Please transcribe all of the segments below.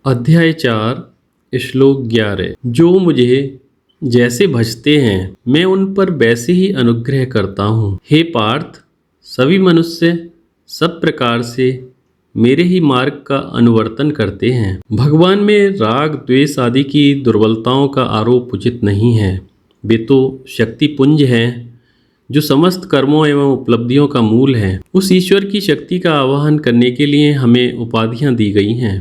अध्याय 4 श्लोक 11। जो मुझे जैसे भजते हैं मैं उन पर वैसे ही अनुग्रह करता हूँ। हे पार्थ, सभी मनुष्य सब प्रकार से मेरे ही मार्ग का अनुवर्तन करते हैं। भगवान में राग द्वेष आदि की दुर्बलताओं का आरोप उचित नहीं है। वे तो शक्ति पुंज हैं जो समस्त कर्मों एवं उपलब्धियों का मूल है। उस ईश्वर की शक्ति का आवाहन करने के लिए हमें उपाधियां दी गई हैं।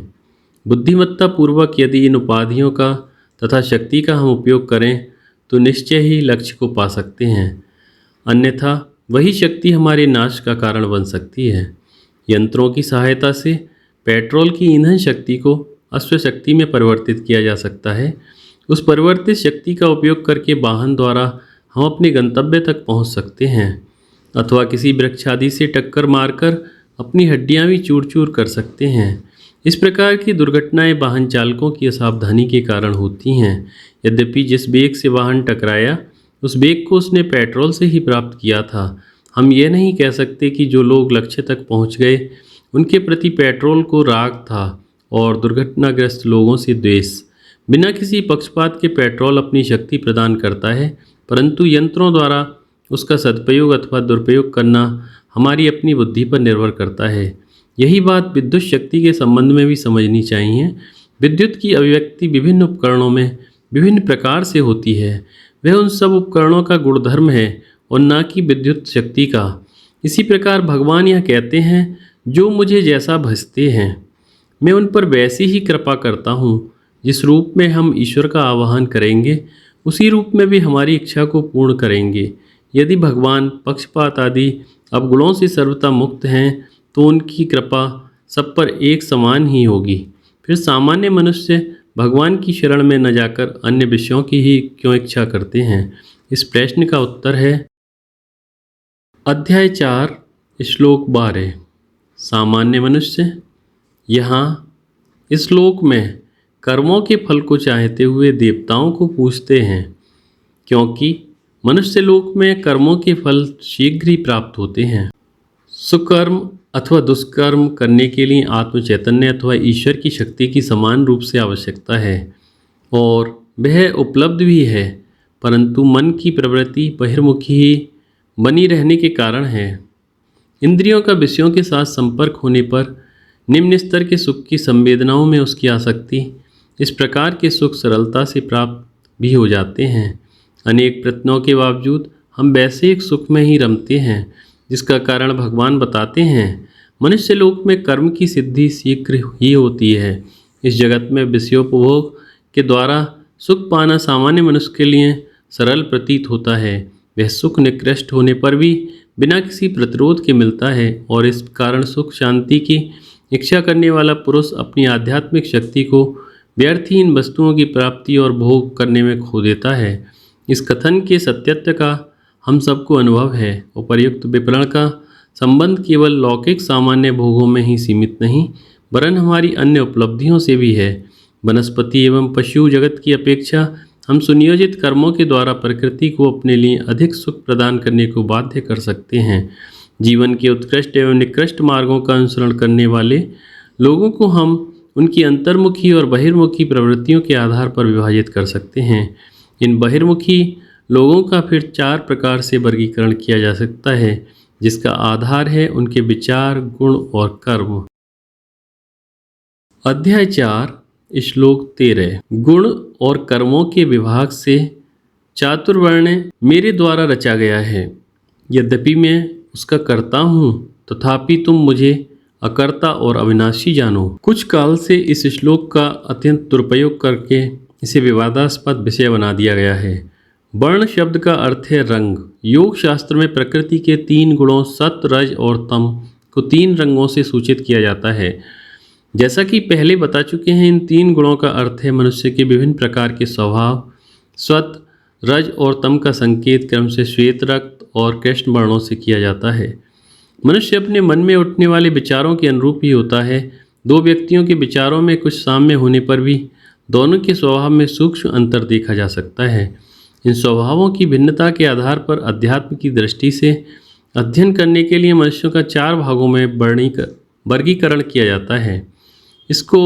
बुद्धिमत्ता पूर्वक यदि इन उपाधियों का तथा शक्ति का हम उपयोग करें तो निश्चय ही लक्ष्य को पा सकते हैं, अन्यथा वही शक्ति हमारे नाश का कारण बन सकती है। यंत्रों की सहायता से पेट्रोल की ईंधन शक्ति को अश्व शक्ति में परिवर्तित किया जा सकता है। उस परिवर्तित शक्ति का उपयोग करके वाहन द्वारा हम अपने गंतव्य तक पहुंच सकते हैं, अथवा किसी वृक्ष आदि से टक्कर मारकर अपनी हड्डियां भी चूर चूर कर सकते हैं। इस प्रकार की दुर्घटनाएं वाहन चालकों की असावधानी के कारण होती हैं। यद्यपि जिस वेग से वाहन टकराया उस वेग को उसने पेट्रोल से ही प्राप्त किया था। हम ये नहीं कह सकते कि जो लोग लक्ष्य तक पहुंच गए उनके प्रति पेट्रोल को राग था और दुर्घटनाग्रस्त लोगों से द्वेष। बिना किसी पक्षपात के पेट्रोल अपनी शक्ति प्रदान करता है, परंतु यंत्रों द्वारा उसका सदुपयोग अथवा दुरुपयोग करना हमारी अपनी बुद्धि पर निर्भर करता है। यही बात विद्युत शक्ति के संबंध में भी समझनी चाहिए। विद्युत की अभिव्यक्ति विभिन्न उपकरणों में विभिन्न प्रकार से होती है। वह उन सब उपकरणों का गुणधर्म है और न कि विद्युत शक्ति का। इसी प्रकार भगवान यह कहते हैं, जो मुझे जैसा भजते हैं मैं उन पर वैसी ही कृपा करता हूँ। जिस रूप में हम ईश्वर का आवाहन करेंगे उसी रूप में भी हमारी इच्छा को पूर्ण करेंगे। यदि भगवान पक्षपात आदि अवगुणों से सर्वथा मुक्त हैं तो उनकी कृपा सब पर एक समान ही होगी। फिर सामान्य मनुष्य भगवान की शरण में न जाकर अन्य विषयों की ही क्यों इच्छा करते हैं? इस प्रश्न का उत्तर है अध्याय 4 श्लोक 12। सामान्य मनुष्य यहाँ इस श्लोक में कर्मों के फल को चाहते हुए देवताओं को पूछते हैं, क्योंकि मनुष्य लोक में कर्मों के फल शीघ्र ही प्राप्त होते हैं। सुकर्म अथवा दुष्कर्म करने के लिए आत्म चैतन्य अथवा ईश्वर की शक्ति की समान रूप से आवश्यकता है और वह उपलब्ध भी है, परंतु मन की प्रवृत्ति बहिर्मुखी ही बनी रहने के कारण है। इंद्रियों का विषयों के साथ संपर्क होने पर निम्न स्तर के सुख की संवेदनाओं में उसकी आसक्ति, इस प्रकार के सुख सरलता से प्राप्त भी हो जाते हैं। अनेक प्रयत्नों के बावजूद हम वैसे एक सुख में ही रमते हैं, जिसका कारण भगवान बताते हैं। मनुष्य लोक में कर्म की सिद्धि शीघ्र ही होती है। इस जगत में विषयोपभोग के द्वारा सुख पाना सामान्य मनुष्य के लिए सरल प्रतीत होता है। वह सुख निकृष्ट होने पर भी बिना किसी प्रतिरोध के मिलता है और इस कारण सुख शांति की इच्छा करने वाला पुरुष अपनी आध्यात्मिक शक्ति को व्यर्थहीन वस्तुओं की प्राप्ति और भोग करने में खो देता है। इस कथन के सत्यत्व का हम सबको अनुभव है। उपर्युक्त विवरण का संबंध केवल लौकिक सामान्य भोगों में ही सीमित नहीं, वरन हमारी अन्य उपलब्धियों से भी है। वनस्पति एवं पशु जगत की अपेक्षा हम सुनियोजित कर्मों के द्वारा प्रकृति को अपने लिए अधिक सुख प्रदान करने को बाध्य कर सकते हैं। जीवन के उत्कृष्ट एवं निकृष्ट मार्गों का अनुसरण करने वाले लोगों को हम उनकी अंतर्मुखी और बहिर्मुखी प्रवृत्तियों के आधार पर विभाजित कर सकते हैं। इन बहिर्मुखी लोगों का फिर 4 प्रकार से वर्गीकरण किया जा सकता है, जिसका आधार है उनके विचार, गुण और कर्म। अध्याय 4 श्लोक 13। गुण और कर्मों के विभाग से चातुर्वर्ण मेरे द्वारा रचा गया है। यद्यपि मैं उसका कर्ता हूँ, तथापि तुम मुझे अकर्ता और अविनाशी जानो। कुछ काल से इस श्लोक का अत्यंत दुरुपयोग करके इसे विवादास्पद विषय बना दिया गया है। वर्ण शब्द का अर्थ है रंग। योग शास्त्र में प्रकृति के 3 गुणों सत, रज और तम को 3 रंगों से सूचित किया जाता है। जैसा कि पहले बता चुके हैं, इन 3 गुणों का अर्थ है मनुष्य के विभिन्न प्रकार के स्वभाव। सत, रज और तम का संकेत क्रम से श्वेत रक्त और कृष्ण वर्णों से किया जाता है। मनुष्य अपने मन में उठने वाले विचारों के अनुरूप ही होता है। 2 व्यक्तियों के विचारों में कुछ साम्य होने पर भी दोनों के स्वभाव में सूक्ष्म अंतर देखा जा सकता है। इन स्वभावों की भिन्नता के आधार पर अध्यात्म की दृष्टि से अध्ययन करने के लिए मनुष्यों का 4 भागों में वर्गीकरण किया जाता है। इसको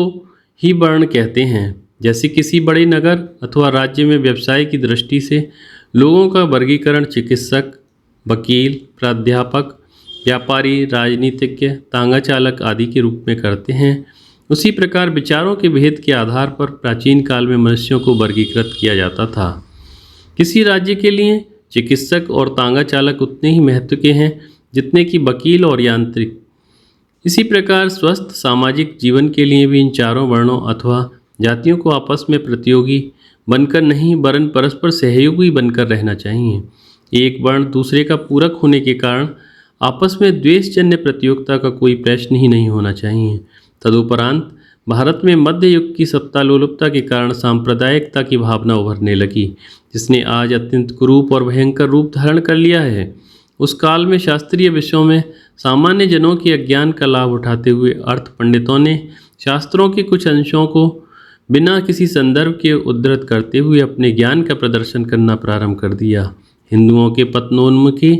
ही वर्ण कहते हैं। जैसे किसी बड़े नगर अथवा राज्य में व्यवसाय की दृष्टि से लोगों का वर्गीकरण चिकित्सक, वकील, प्राध्यापक, व्यापारी, राजनीतिज्ञ, तांगा चालक आदि के रूप में करते हैं, उसी प्रकार विचारों के भेद के आधार पर प्राचीन काल में मनुष्यों को वर्गीकृत किया जाता था। किसी राज्य के लिए चिकित्सक और तांगा चालक उतने ही महत्व के हैं जितने कि वकील और यांत्रिक। इसी प्रकार स्वस्थ सामाजिक जीवन के लिए भी इन चारों वर्णों अथवा जातियों को आपस में प्रतियोगी बनकर नहीं वरन परस्पर सहयोगी बनकर रहना चाहिए। एक वर्ण दूसरे का पूरक होने के कारण आपस में द्वेषजन्य प्रतियोगिता का कोई प्रश्न ही नहीं होना चाहिए। तदुपरांत भारत में मध्य युग की सत्तालोलुपता के कारण सांप्रदायिकता की भावना उभरने लगी, जिसने आज अत्यंत कुरूप और भयंकर रूप धारण कर लिया है। उस काल में शास्त्रीय विषयों में सामान्य जनों के अज्ञान का लाभ उठाते हुए अर्थ पंडितों ने शास्त्रों के कुछ अंशों को बिना किसी संदर्भ के उद्धृत करते हुए अपने ज्ञान का प्रदर्शन करना प्रारंभ कर दिया। हिंदुओं के पतनोन्मुखी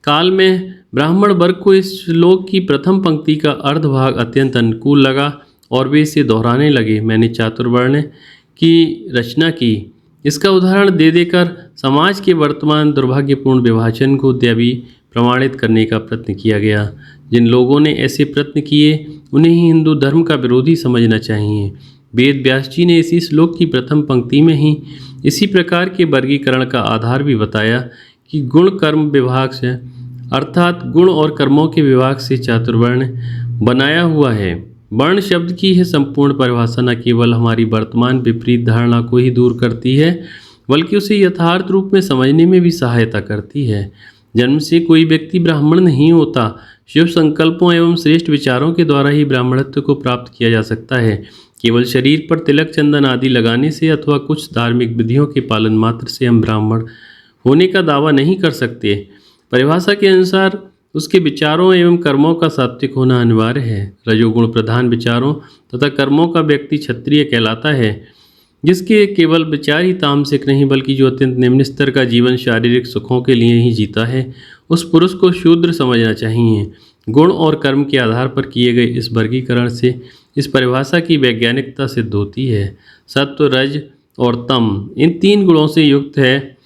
काल में ब्राह्मण वर्ग को इस श्लोक की प्रथम पंक्ति का अर्धभाग अत्यंत अनुकूल लगा और वे इसे दोहराने लगे। मैंने चातुर्वर्ण की रचना की। इसका उदाहरण दे देकर समाज के वर्तमान दुर्भाग्यपूर्ण विभाजन को दैवी प्रमाणित करने का प्रयत्न किया गया। जिन लोगों ने ऐसे प्रयत्न किए उन्हें ही हिंदू धर्म का विरोधी समझना चाहिए। वेद व्यास जी ने इसी श्लोक की प्रथम पंक्ति में ही इसी प्रकार के वर्गीकरण का आधार भी बताया कि गुण कर्म विभाग से अर्थात गुण और कर्मों के विभाग से चातुर्वर्ण बनाया हुआ है। वर्ण शब्द की यह संपूर्ण परिभाषा न केवल हमारी वर्तमान विपरीत धारणा को ही दूर करती है बल्कि उसे यथार्थ रूप में समझने में भी सहायता करती है। जन्म से कोई व्यक्ति ब्राह्मण नहीं होता। शुभ संकल्पों एवं श्रेष्ठ विचारों के द्वारा ही ब्राह्मणत्व को प्राप्त किया जा सकता है। केवल शरीर पर तिलक चंदन आदि लगाने से अथवा कुछ धार्मिक विधियों के पालन मात्र से हम ब्राह्मण होने का दावा नहीं कर सकते। परिभाषा के अनुसार उसके विचारों एवं कर्मों का सात्विक होना अनिवार्य है। रजोगुण प्रधान विचारों तथा कर्मों का व्यक्ति क्षत्रिय कहलाता है। जिसके केवल विचार ही तामसिक नहीं बल्कि जो अत्यंत निम्न स्तर का जीवन शारीरिक सुखों के लिए ही जीता है, उस पुरुष को शूद्र समझना चाहिए। गुण और कर्म के आधार पर किए गए इस वर्गीकरण से इस परिभाषा की वैज्ञानिकता सिद्ध होती है। सत्व, रज और तम इन तीन गुणों से युक्त है।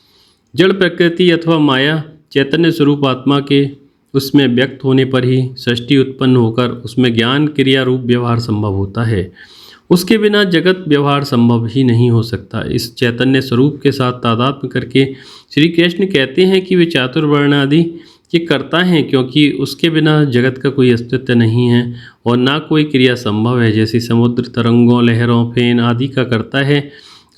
जड़ प्रकृति अथवा माया चैतन्य स्वरूप आत्मा के उसमें व्यक्त होने पर ही सृष्टि उत्पन्न होकर उसमें ज्ञान क्रिया रूप व्यवहार संभव होता है। उसके बिना जगत व्यवहार संभव ही नहीं हो सकता। इस चैतन्य स्वरूप के साथ तादात्म्य करके श्री कृष्ण कहते हैं कि वे चातुर्वर्ण आदि के कर्ता हैं, क्योंकि उसके बिना जगत का कोई अस्तित्व नहीं है और ना कोई क्रिया संभव है। जैसे समुद्र तरंगों, लहरों, फेन आदि का कर्ता है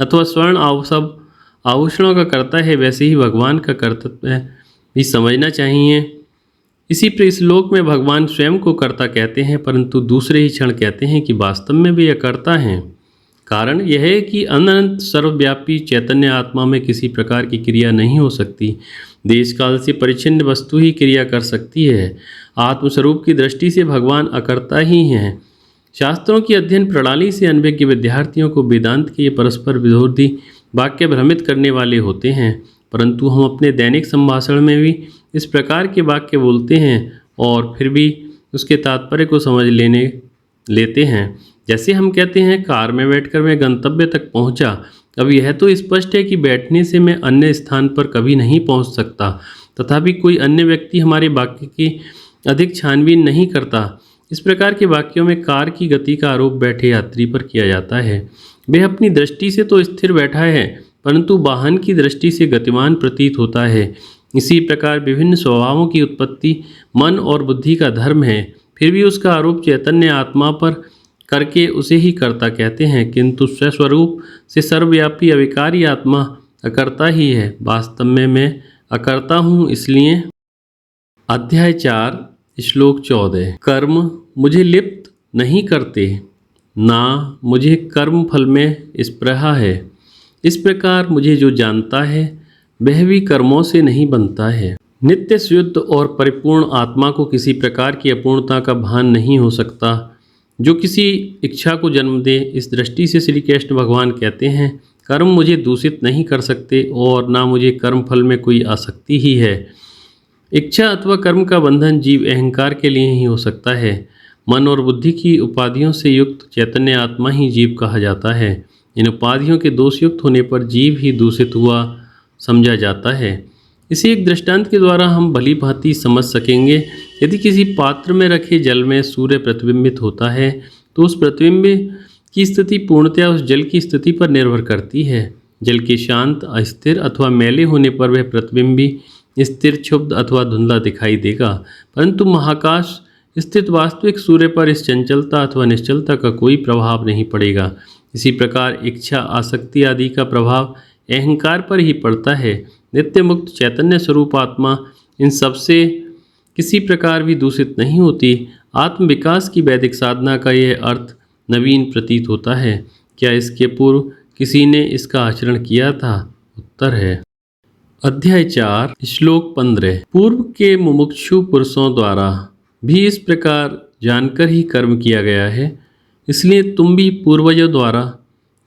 अथवा स्वर्ण सब आभूषणों का कर्ता है, वैसे ही भगवान का कर्तव्य भी समझना चाहिए। इसी श्लोक में भगवान स्वयं को कर्ता कहते हैं, परंतु दूसरे ही क्षण कहते हैं कि वास्तव में वे अकर्ता हैं। कारण यह है कि अनंत सर्वव्यापी चैतन्य आत्मा में किसी प्रकार की क्रिया नहीं हो सकती। देश काल से परिच्छिन्न वस्तु ही क्रिया कर सकती है। आत्मस्वरूप की दृष्टि से भगवान अकर्ता ही हैं। शास्त्रों की अध्ययन प्रणाली से अनभिज्ञ विद्यार्थियों को वेदांत के ये परस्पर विरोधी वाक्य भ्रमित करने वाले होते हैं, परंतु हम अपने दैनिक संभाषण में भी इस प्रकार के वाक्य बोलते हैं और फिर भी उसके तात्पर्य को समझ लेते हैं। जैसे हम कहते हैं, कार में बैठकर मैं गंतव्य तक पहुंचा। अब यह तो स्पष्ट है कि बैठने से मैं अन्य स्थान पर कभी नहीं पहुंच सकता, तथापि कोई अन्य व्यक्ति हमारे वाक्य की अधिक छानबीन नहीं करता। इस प्रकार के वाक्यों में कार की गति का आरोप बैठे यात्री पर किया जाता है। वह अपनी दृष्टि से तो स्थिर बैठा है, परंतु वाहन की दृष्टि से गतिमान प्रतीत होता है। इसी प्रकार विभिन्न स्वभावों की उत्पत्ति मन और बुद्धि का धर्म है, फिर भी उसका आरोप चैतन्य आत्मा पर करके उसे ही कर्ता कहते हैं, किंतु स्वस्वरूप से सर्वव्यापी अविकारी आत्मा अकर्ता ही है। वास्तव में मैं अकर्ता हूँ। इसलिए अध्याय 4 श्लोक 14 कर्म मुझे लिप्त नहीं करते, ना मुझे कर्म फल में स्पृहा है। इस प्रकार मुझे जो जानता है वह भी कर्मों से नहीं बनता है। नित्य शुद्ध और परिपूर्ण आत्मा को किसी प्रकार की अपूर्णता का भान नहीं हो सकता जो किसी इच्छा को जन्म दे। इस दृष्टि से श्री कृष्ण भगवान कहते हैं, कर्म मुझे दूषित नहीं कर सकते और ना मुझे कर्म फल में कोई आसक्ति ही है। इच्छा अथवा कर्म का बंधन जीव अहंकार के लिए ही हो सकता है। मन और बुद्धि की उपाधियों से युक्त चैतन्य आत्मा ही जीव कहा जाता है। इन उपाधियों के दोषयुक्त होने पर जीव ही दूषित हुआ समझा जाता है। इसी एक दृष्टांत के द्वारा हम भली भांति समझ सकेंगे। यदि किसी पात्र में रखे जल में सूर्य प्रतिबिंबित होता है तो उस प्रतिबिंब की स्थिति पूर्णतया उस जल की स्थिति पर निर्भर करती है। जल के शांत, अस्थिर अथवा मैले होने पर वह प्रतिबिंबी स्थिर, क्षुब्ध अथवा धुंधला दिखाई देगा, परंतु महाकाश स्थित वास्तविक सूर्य पर इस चंचलता अथवा निश्चलता का कोई प्रभाव नहीं पड़ेगा। इसी प्रकार इच्छा, आसक्ति आदि का प्रभाव अहंकार पर ही पड़ता है। नित्य मुक्त चैतन्य स्वरूप आत्मा इन सबसे किसी प्रकार भी दूषित नहीं होती। आत्म विकास की वैदिक साधना का यह अर्थ नवीन प्रतीत होता है। क्या इसके पूर्व किसी ने इसका आचरण किया था? उत्तर है अध्याय 4 श्लोक 15। पूर्व के मुमुक्षु पुरुषों द्वारा भी इस प्रकार जानकर ही कर्म किया गया है, इसलिए तुम भी पूर्वजों द्वारा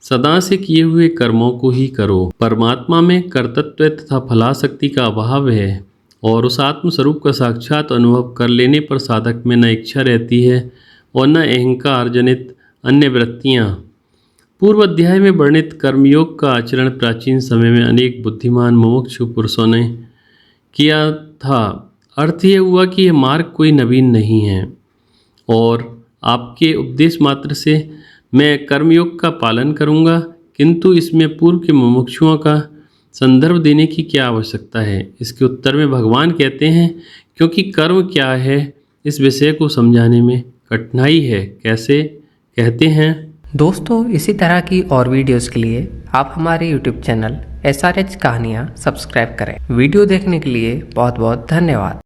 सदा से किए हुए कर्मों को ही करो। परमात्मा में कर्तृत्व तथा फलाशक्ति का अभाव है और उस आत्म स्वरूप का साक्षात अनुभव कर लेने पर साधक में न इच्छा रहती है और न अहंकार जनित अन्य वृत्तियाँ। पूर्व अध्याय में वर्णित कर्मयोग का आचरण प्राचीन समय में अनेक बुद्धिमान मुमुक्षु पुरुषों ने किया था। अर्थ यह हुआ कि यह मार्ग कोई नवीन नहीं है और आपके उपदेश मात्र से मैं कर्मयोग का पालन करूंगा, किंतु इसमें पूर्व के मुमुक्षुओं का संदर्भ देने की क्या आवश्यकता है? इसके उत्तर में भगवान कहते हैं, क्योंकि कर्म क्या है इस विषय को समझाने में कठिनाई है। कैसे? कहते हैं, दोस्तों इसी तरह की और वीडियोस के लिए आप हमारे YouTube चैनल SRH कहानियाँ सब्सक्राइब करें। वीडियो देखने के लिए बहुत बहुत धन्यवाद।